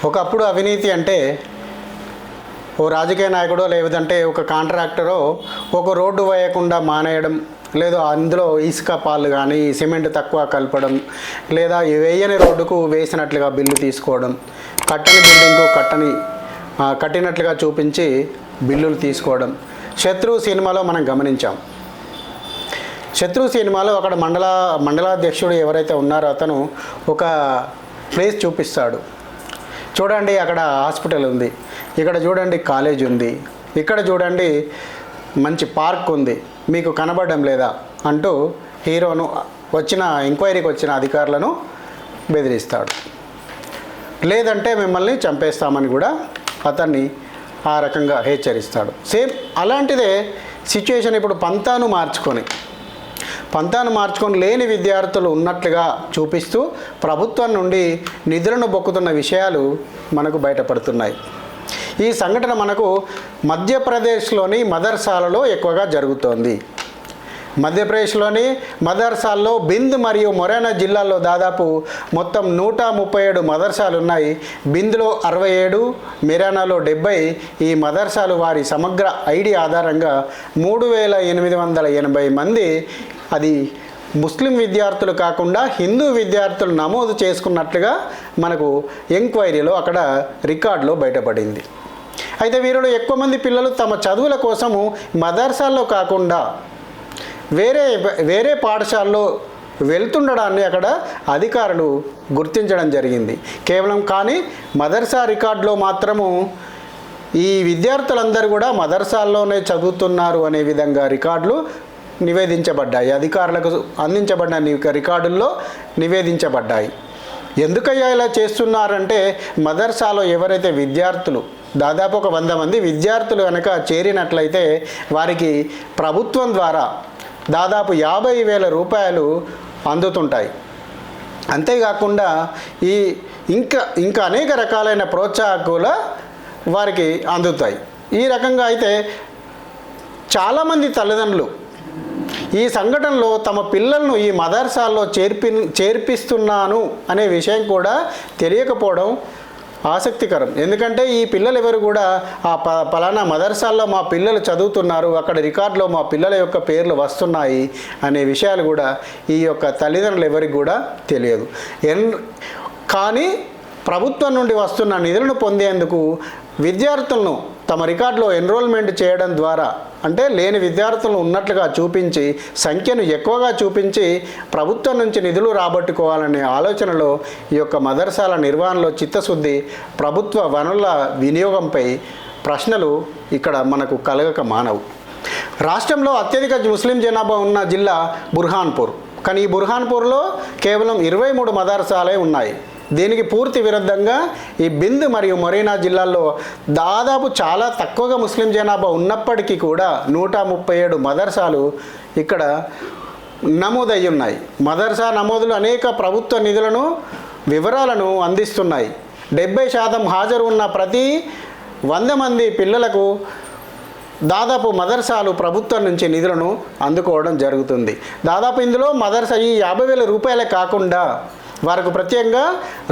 ఒకప్పుడు అవినీతి అంటే ఓ రాజకీయ నాయకుడో లేదంటే ఒక కాంట్రాక్టరో ఒక రోడ్డు వేయకుండా మానేయడం, లేదా అందులో ఇసుక పాలు కానీ సిమెంట్ తక్కువ కలపడం, లేదా వేయని రోడ్డుకు వేసినట్లుగా బిల్లు తీసుకోవడం, కట్టని బిల్డింగ్కు కట్టినట్లుగా చూపించి బిల్లులు తీసుకోవడం శత్రు సినిమాలో మనం గమనించాం. శత్రు సినిమాలో అక్కడ మండలాధ్యక్షుడు ఎవరైతే ఉన్నారో అతను ఒక ప్లేస్ చూపిస్తాడు. చూడండి అక్కడ హాస్పిటల్ ఉంది, ఇక్కడ చూడండి కాలేజ్ ఉంది, ఇక్కడ చూడండి మంచి పార్క్ ఉంది, మీకు కనబడడం లేదా అంటూ హీరోను ఎంక్వైరీకి వచ్చిన అధికారులను బెదిరిస్తాడు. లేదంటే మిమ్మల్ని చంపేస్తామని కూడా అతన్ని ఆ రకంగా హెచ్చరిస్తాడు. సేమ్ అలాంటిదే సిచ్యుయేషన్ ఇప్పుడు పంతాను మార్చుకొని లేని విద్యార్థులు ఉన్నట్లుగా చూపిస్తూ ప్రభుత్వం నుండి నిధులను బొక్కుతున్న విషయాలు మనకు బయటపడుతున్నాయి. ఈ సంఘటన మనకు మధ్యప్రదేశ్లోని మదర్సాలలో ఎక్కువగా జరుగుతోంది. మధ్యప్రదేశ్లోని మదర్సాల్లో బింద్ మరియు మొరేనా జిల్లాల్లో దాదాపు మొత్తం 137 మదర్సాలు ఉన్నాయి. బింద్లో 67, మొరేనాలో 70. ఈ మదర్సాలు వారి సమగ్ర ఐడి ఆధారంగా 3880 మంది, అది ముస్లిం విద్యార్థులు కాకుండా హిందూ విద్యార్థులు నమోదు చేసుకున్నట్లుగా మనకు ఎంక్వైరీలో అక్కడ రికార్డులో బయటపడింది. అయితే వీరిలో ఎక్కువ మంది పిల్లలు తమ చదువుల కోసము మదర్సాల్లో కాకుండా వేరే పాఠశాలలో వెళ్తుండడాన్ని అక్కడ అధికారులు గుర్తించడం జరిగింది. కానీ మదర్సా రికార్డులో మాత్రము ఈ విద్యార్థులందరూ కూడా మదర్సాల్లోనే చదువుతున్నారు అనే విధంగా రికార్డులు నివేదించబడ్డాయి, అధికారులకు అందించబడిన రికార్డుల్లో నివేదించబడ్డాయి. ఎందుకయ్యా ఇలా చేస్తున్నారంటే మదర్సాలో ఎవరైతే విద్యార్థులు దాదాపు ఒక 100 మంది విద్యార్థులు కనుక చేరినట్లయితే వారికి ప్రభుత్వం ద్వారా దాదాపు 50,000 రూపాయలు అందుతుంటాయి. అంతేకాకుండా ఇంకా అనేక రకాలైన ప్రోత్సాహకులు వారికి అందుతాయి. ఈ రకంగా అయితే చాలామంది తల్లిదండ్రులు ఈ సంఘటనలో తమ పిల్లలను ఈ మదర్సాల్లో చేర్పిస్తున్నాను అనే విషయం కూడా తెలియకపోవడం ఆసక్తికరం. ఎందుకంటే ఈ పిల్లలు ఎవరు కూడా పలానా మదర్సాల్లో మా పిల్లలు చదువుతున్నారు, అక్కడ రికార్డులో మా పిల్లల యొక్క పేర్లు వస్తున్నాయి అనే విషయాలు కూడా ఈ యొక్క తల్లిదండ్రులు ఎవరికి కూడా తెలియదు. కానీ ప్రభుత్వం నుండి వస్తున్న నిధులను పొందేందుకు విద్యార్థులను తమ రికార్డులో ఎన్రోల్మెంట్ చేయడం ద్వారా, అంటే లేని విద్యార్థులను ఉన్నట్లుగా చూపించి సంఖ్యను ఎక్కువగా చూపించి ప్రభుత్వం నుంచి నిధులు రాబట్టుకోవాలనే ఆలోచనలో ఈ యొక్క మదర్సాల నిర్వహణలో చిత్తశుద్ధి, ప్రభుత్వ వనరుల వినియోగంపై ప్రశ్నలు ఇక్కడ మనకు కలగక మానవు. రాష్ట్రంలో అత్యధిక ముస్లిం జనాభా ఉన్న జిల్లా బుర్హాన్పూర్. కానీ ఈ బుర్హాన్పూర్లో కేవలం 23 మదర్సాలే ఉన్నాయి. దీనికి పూర్తి విరుద్ధంగా ఈ బింద్ మరియు మొరేనా జిల్లాల్లో దాదాపు చాలా తక్కువగా ముస్లిం జనాభా ఉన్నప్పటికీ కూడా 137 మదర్సాలు ఇక్కడ నమోదయ్యి ఉన్నాయి. మదర్సా నమోదులు అనేక ప్రభుత్వ నిధులను వివరాలను అందిస్తున్నాయి. 70% హాజరు ఉన్న ప్రతి 100 మంది పిల్లలకు దాదాపు మదర్సాలు ప్రభుత్వం నుంచి నిధులను అందుకోవడం జరుగుతుంది. దాదాపు ఇందులో మదర్సా ఈ 50,000 రూపాయలే కాకుండా వారికి ప్రత్యేకంగా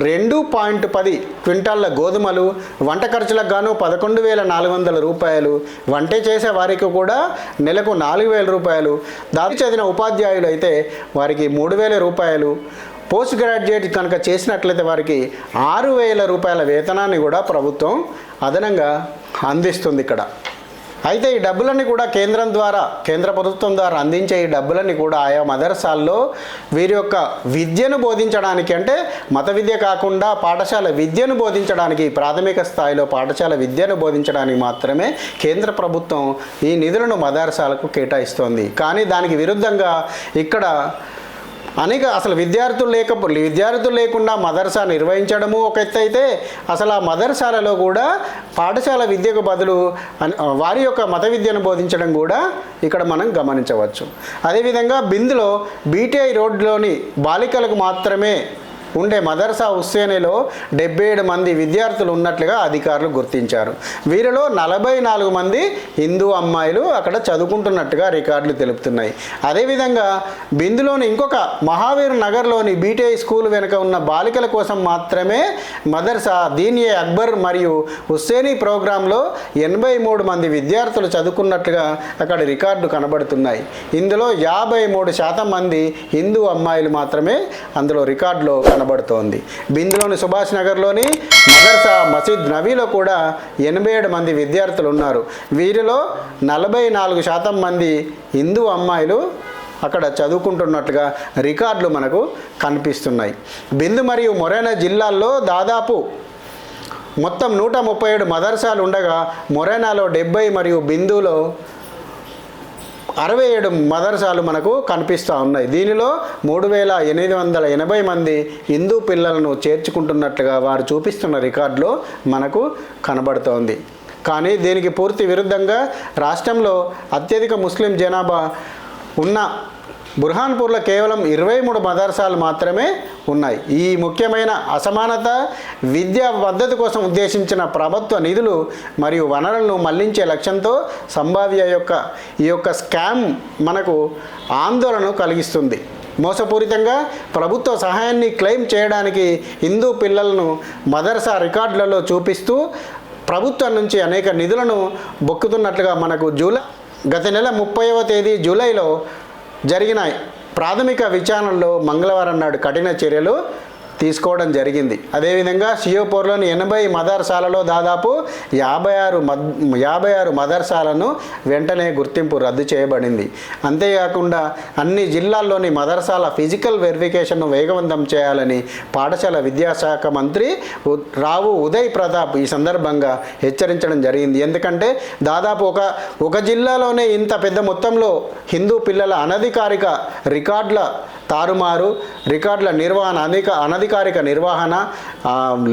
2.10 క్వింటాళ్ళ గోధుమలు, వంట ఖర్చులకు గాను 11,400 రూపాయలు, వంట చేసే వారికి కూడా నెలకు 4,000 రూపాయలు, దాదాపు చదివిన ఉపాధ్యాయులు అయితే వారికి 3,000 రూపాయలు, పోస్ట్ గ్రాడ్యుయేట్ కనుక చేసినట్లయితే వారికి 6,000 రూపాయల వేతనాన్ని కూడా ప్రభుత్వం అదనంగా అందిస్తుంది ఇక్కడ. అయితే ఈ డబ్బులన్నీ కూడా కేంద్ర ప్రభుత్వం ద్వారా అందించే ఈ డబ్బులన్నీ కూడా ఆయా మదర్సాల్లో వీరి యొక్క విద్యను బోధించడానికి, అంటే మత విద్య కాకుండా పాఠశాల విద్యను బోధించడానికి, ప్రాథమిక స్థాయిలో పాఠశాల విద్యను బోధించడానికి మాత్రమే కేంద్ర ప్రభుత్వం ఈ నిధులను మదర్సాలకు కేటాయిస్తోంది. కానీ దానికి విరుద్ధంగా ఇక్కడ అసలు విద్యార్థులు లేకుండా మదర్సా నిర్వహించడము ఒక ఎత్తు అయితే, అసలు ఆ మదర్సాలలో కూడా పాఠశాల విద్యకు బదులు వారి యొక్క మత విద్యను బోధించడం కూడా ఇక్కడ మనం గమనించవచ్చు. అదేవిధంగా బింద్లో బీటీఐ రోడ్లోని బాలికలకు మాత్రమే ఉండే మదర్సా హుస్సేనీలో 77 మంది విద్యార్థులు ఉన్నట్లుగా అధికారులు గుర్తించారు. వీరిలో 44 మంది హిందూ అమ్మాయిలు అక్కడ చదువుకుంటున్నట్టుగా రికార్డులు తెలుపుతున్నాయి. అదేవిధంగా బిందులోని ఇంకొక మహావీర్ నగర్లోని బీటీఐ స్కూల్ వెనుక ఉన్న బాలికల కోసం మాత్రమే మదర్సా దీనియే అక్బర్ మరియు హుస్సేనీ ప్రోగ్రాంలో 83 మంది విద్యార్థులు చదువుకున్నట్లుగా అక్కడ రికార్డు కనబడుతున్నాయి. ఇందులో 53% మంది హిందూ అమ్మాయిలు మాత్రమే అందులో రికార్డులో కనబడుతోంది. బిందులోని సుభాష్ నగర్లోని మదర్సా మసీద్ నవీలో కూడా 87 మంది విద్యార్థులు ఉన్నారు. వీరిలో 44% మంది హిందూ అమ్మాయిలు అక్కడ చదువుకుంటున్నట్లుగా రికార్డులు మనకు కనిపిస్తున్నాయి. బిందు మరియు మొరేనా జిల్లాల్లో దాదాపు మొత్తం 137 మదర్సాలు ఉండగా మొరేనాలో 70 మరియు బిందులో 67 మదర్సాలు మనకు కనిపిస్తూ ఉన్నాయి. దీనిలో 3880 మంది హిందూ పిల్లలను చేర్చుకుంటున్నట్లుగా వారు చూపిస్తున్న రికార్డులో మనకు కనబడుతోంది. కానీ దీనికి పూర్తి విరుద్ధంగా రాష్ట్రంలో అత్యధిక ముస్లిం జనాభా ఉన్న బుర్హాన్పూర్లో కేవలం 23 మదర్సాలు మాత్రమే ఉన్నాయి. ఈ ముఖ్యమైన అసమానత విద్యా పద్ధతి కోసం ఉద్దేశించిన ప్రభుత్వ నిధులు మరియు వనరులను మళ్లించే లక్ష్యంతో సంభావ్య ఈ యొక్క స్కామ్ మనకు ఆందోళన కలిగిస్తుంది. మోసపూరితంగా ప్రభుత్వ సహాయాన్ని క్లెయిమ్ చేయడానికి హిందూ పిల్లలను మదర్సా రికార్డులలో చూపిస్తూ ప్రభుత్వం నుంచి అనేక నిధులను బొక్కుతున్నట్లుగా మనకు గత నెల 30వ తేదీ జూలైలో జరిగిన ప్రాథమిక విచారణలో మంగళవారం నాడు కఠిన చర్యలు తీసుకోవడం జరిగింది. అదేవిధంగా షియోపూర్లోని 80 మదర్సాలలో దాదాపు 56 మదర్సాలను వెంటనే గుర్తింపు రద్దు చేయబడింది. అంతేకాకుండా అన్ని జిల్లాల్లోని మదర్సాల ఫిజికల్ వెరిఫికేషన్ను వేగవంతం చేయాలని పాఠశాల విద్యాశాఖ మంత్రి రావు ఉదయ్ ప్రతాప్ ఈ సందర్భంగా హెచ్చరించడం జరిగింది. ఎందుకంటే దాదాపు ఒక జిల్లాలోనే ఇంత పెద్ద మొత్తంలో హిందూ పిల్లల అనధికారిక రికార్డుల తారుమారు, రికార్డుల నిర్వహణ అనధికారిక నిర్వహణ,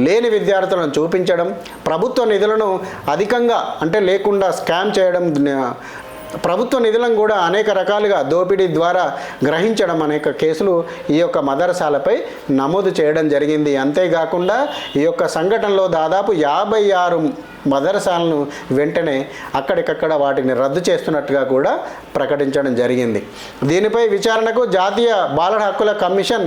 లేని విద్యార్థులను చూపించడం, ప్రభుత్వ నిధులను అధికంగా అంటే లేకుండా స్కామ్ చేయడం, ప్రభుత్వ నిధులను కూడా అనేక రకాలుగా దోపిడీ ద్వారా గ్రహించడం అనేక కేసులు ఈ యొక్క మదర్సాలపై నమోదు చేయడం జరిగింది. అంతేకాకుండా ఈ యొక్క సంఘటనలో దాదాపు 56 మదర్సాలను వెంటనే అక్కడికక్కడ వాటిని రద్దు చేస్తున్నట్టుగా కూడా ప్రకటించడం జరిగింది. దీనిపై విచారణకు జాతీయ బాలల హక్కుల కమిషన్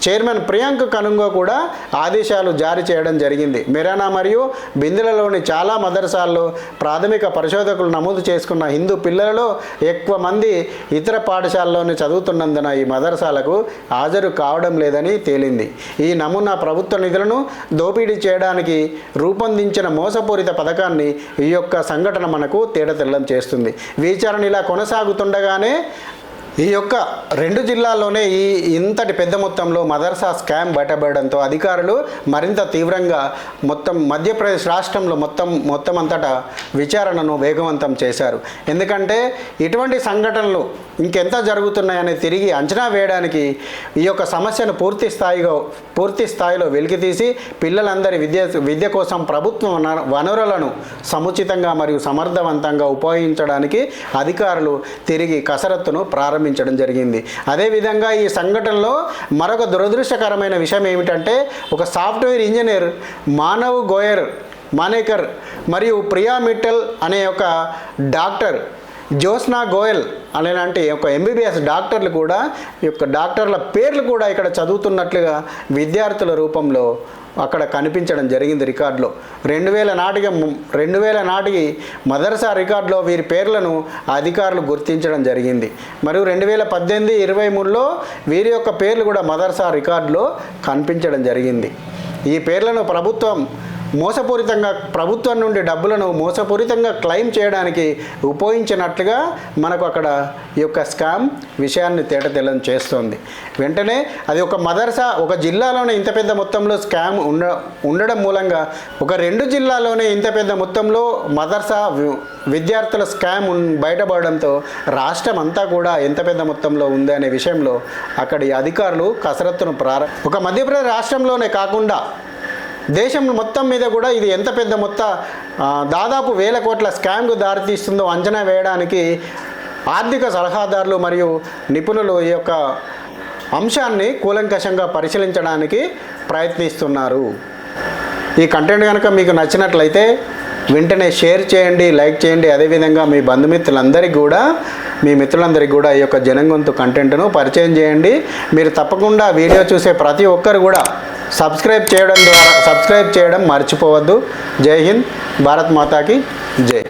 చైర్మన్ ప్రియాంక్ కనుంగో కూడా ఆదేశాలు జారీ చేయడం జరిగింది. మెరానా మరియు బిందులలోని చాలా మదర్సాల్లో ప్రాథమిక పరిశోధకులు నమోదు చేసుకున్న హిందూ పిల్లలలో ఎక్కువ మంది ఇతర పాఠశాలలోనే చదువుతున్నందున ఈ మదర్సాలకు హాజరు కావడం లేదని తేలింది. ఈ నమూనా ప్రభుత్వ నిధులను దోపిడీ చేయడానికి రూపొందించిన మోసపూరిత పథకాన్ని ఈ యొక్క సంఘటన మనకు తేటతెల్లం చేస్తుంది. విచారణ ఇలా కొనసాగుతుండగానే ఈ యొక్క 2 జిల్లాల్లోనే ఇంతటి పెద్ద మొత్తంలో మదర్సా స్కామ్ బయటపడడంతో అధికారులు మరింత తీవ్రంగా మొత్తం మధ్యప్రదేశ్ రాష్ట్రంలో మొత్తం అంతటా విచారణను వేగవంతం చేశారు. ఎందుకంటే ఇటువంటి సంఘటనలు ఇంకెంత జరుగుతున్నాయని తిరిగి అంచనా వేయడానికి ఈ యొక్క సమస్యను పూర్తి స్థాయిలో వెలికితీసి పిల్లలందరి విద్య కోసం ప్రభుత్వ వనరులను సముచితంగా మరియు సమర్థవంతంగా ఉపయోగించడానికి అధికారులు తిరిగి కసరత్తును ప్రారంభించారు జరిగింది. అదేవిధంగా ఈ సంఘటనలో మరొక దురదృష్టకరమైన విషయం ఏమిటంటే ఒక సాఫ్ట్వేర్ ఇంజనీర్ మానేకర్ మరియు ప్రియా మిట్టల్ అనే ఒక డాక్టర్ జ్యోత్స్నా గోయల్ అలాంటి ఒక MBBS డాక్టర్లు కూడా ఈ యొక్క డాక్టర్ల పేర్లు కూడా ఇక్కడ చదువుతున్నట్లుగా విద్యార్థుల రూపంలో అక్కడ కనిపించడం జరిగింది రికార్డులో. 2000 నాటికి మదర్సా రికార్డులో వీరి పేర్లను అధికారులు గుర్తించడం జరిగింది. మరియు 2018-23లో వీరి యొక్క పేర్లు కూడా మదర్సా రికార్డులో కనిపించడం జరిగింది. ఈ పేర్లను ప్రభుత్వం నుండి డబ్బులను మోసపూరితంగా క్లెయిమ్ చేయడానికి ఉపయోగించినట్లుగా మనకు అక్కడ ఈ యొక్క స్కామ్ విషయాన్ని తేటతెల్లం చేస్తోంది. వెంటనే అది ఒక మదర్సా ఒక జిల్లాలోనే ఇంత పెద్ద మొత్తంలో స్కామ్ ఉండడం మూలంగా ఒక 2 జిల్లాలోనే ఇంత పెద్ద మొత్తంలో మదర్సా విద్యార్థుల స్కామ్ బయటపడడంతో రాష్ట్రం అంతా కూడా ఎంత పెద్ద మొత్తంలో ఉంది అనే విషయంలో అక్కడి అధికారులు కసరత్తును ఒక మధ్యప్రదేశ్ రాష్ట్రంలోనే కాకుండా దేశం మొత్తం మీద కూడా ఇది ఎంత పెద్ద దాదాపు 1000 కోట్ల స్కామ్కు దారితీస్తుందో అంచనా వేయడానికి ఆర్థిక సలహాదారులు మరియు నిపుణులు ఈ యొక్క అంశాన్ని కూలంకషంగా పరిశీలించడానికి ప్రయత్నిస్తున్నారు. ఈ కంటెంట్ కనుక మీకు నచ్చినట్లయితే వెంటనే షేర్ చేయండి, లైక్ చేయండి. అదేవిధంగా మీ బంధుమిత్రులందరికీ కూడా, మీ మిత్రులందరికీ కూడా ఈ యొక్క జనంగొంతు కంటెంట్ను పరిచయం చేయండి. మీరు తప్పకుండా వీడియో చూసే ప్రతి ఒక్కరు కూడా సబ్స్క్రైబ్ చేయడం మర్చిపోవద్దు. జై హింద్, భారత్ మాతాకి జై.